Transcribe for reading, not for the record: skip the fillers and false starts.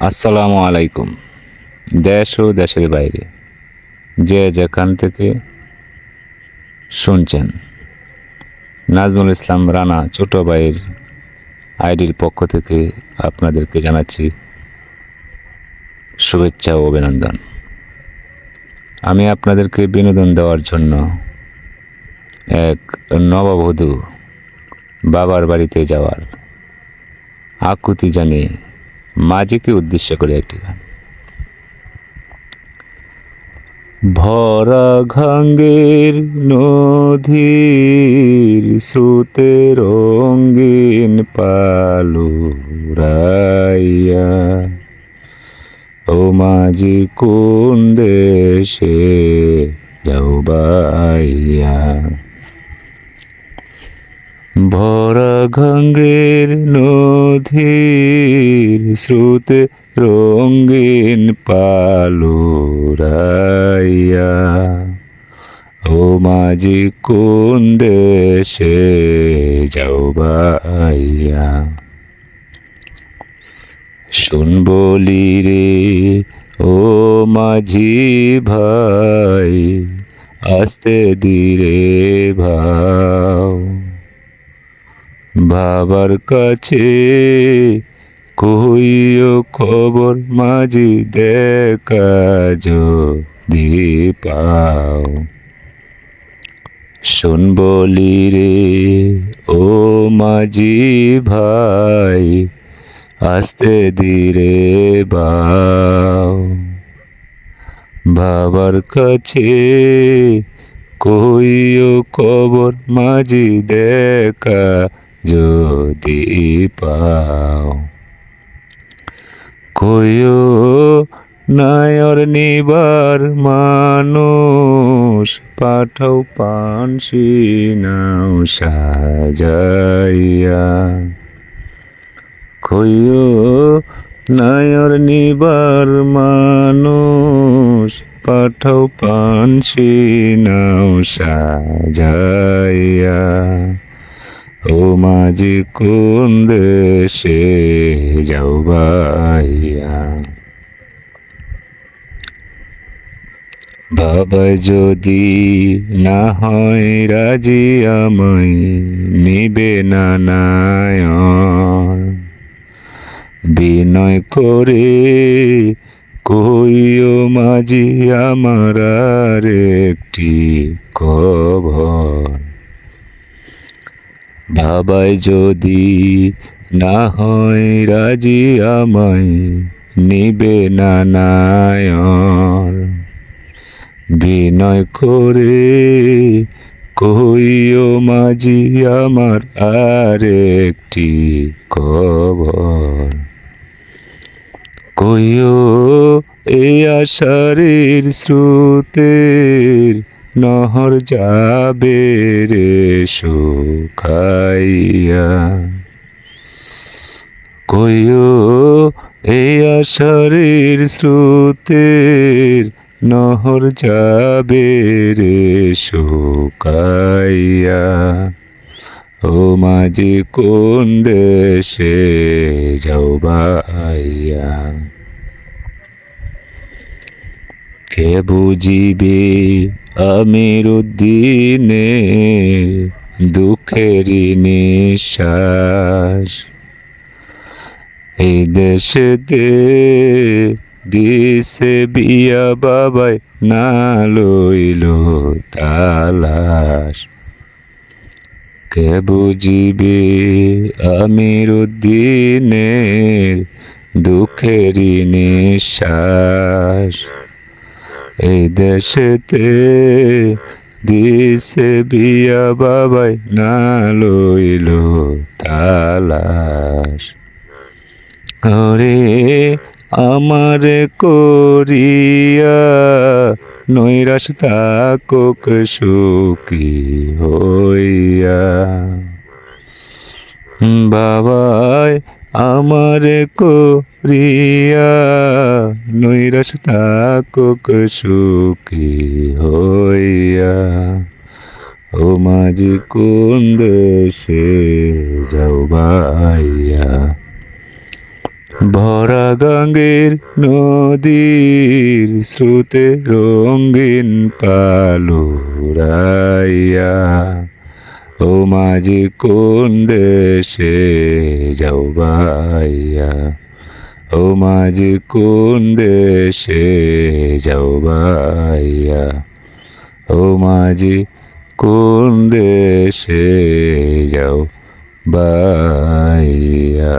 আসসালামু আলাইকুম। দেশ ও দেশের বাইরে যে যেখান থেকে শুনছেন, নাজমুল ইসলাম রানা ছোট ভাইয়ের আইডির পক্ষ থেকে আপনাদেরকে জানাচ্ছি শুভেচ্ছা ও অভিনন্দন। আমি আপনাদেরকে বিনোদন দেওয়ার জন্য এক নববধূ বাবার বাড়িতে যাওয়ার আকুতি জানিয়ে মাঝিকে উদ্দেশ্য করে একটি গান। ভরা ঘাঙ্গের নদীর স্রোতে রঙিন পালুরাইয়া, ও মাঝি কোন দেশে যাও বাইয়া। ভরা ঘাঙ্গের নদীর স্রোতে রঙিন পালুরাইয়া, ও মাঝি কোন দেশে যাও বাইয়া। শুন বলি রে ও মাঝি ভাই, আস্তে ধীরে ভাও, বাবার কাছে কইও খবর মাঝি দেখা যদি পাও। শোন বলি রে ও মাঝি ভাই, আস্তে ধীরে বাও, বাবার কাছে কইও খবর মাঝি দেখা যদি পাও। কইও নায়র নিবার মানুষ, পাঠাও পানসি নাও সাজাইয়া। কইও নায়র নিবার মানুষ, পাঠাও পানসি নাও সাজাইয়া, ও মাঝি কোন দেশে যাও বাইয়া। বাবা যদি না হয় রাজি আমায় নিবে না নায়ন, বিনয় করে কইও মাঝি আমার আর একটি খবর। বাবাই যদি না হয় রাজি আমায় নিবে না নায়ন, বিনয় করে কইও মাঝি আমার আর একটি খবর। কইও এই আষাঢ়ের স্রোতের নহর যাবে রে শুকাইয়া। কইও এই আষাঢ়ের স্রোতের নহর যাবে রে শুকাইয়া, ও মাঝি কোন দেশে যাও বাইয়া। কে বুঝিবে আমির উদ্দিনে দুঃখেরই নিঃশ্বাস, এই দেশেতে দিছে বিয়া বাবাই না লইল তালাশ। কে বুঝিবে আমির উদ্দিনের দুঃখেরই নিঃশ্বাস, এই দেশেতে দিছে বিয়া বাবাই না লইল তালাশ। করে আমারে করিয়া নৈরাশ থাকুক সুখী হইয়া। বাবাই আমারে করিয়া নৈরাশ থাকুক সুখী হইয়া, ও মাঝি কোন দেশে যাও বাইয়া। ভরা গাঙ্গের নদীর স্রোতে রঙিন পালুরাইয়া ও মাঝি কোন দেশে যাও বাইয়া ও মাঝি কোন দেশে যাও বাইয়া ও মাঝি কোন দেশে যাও বাইয়া।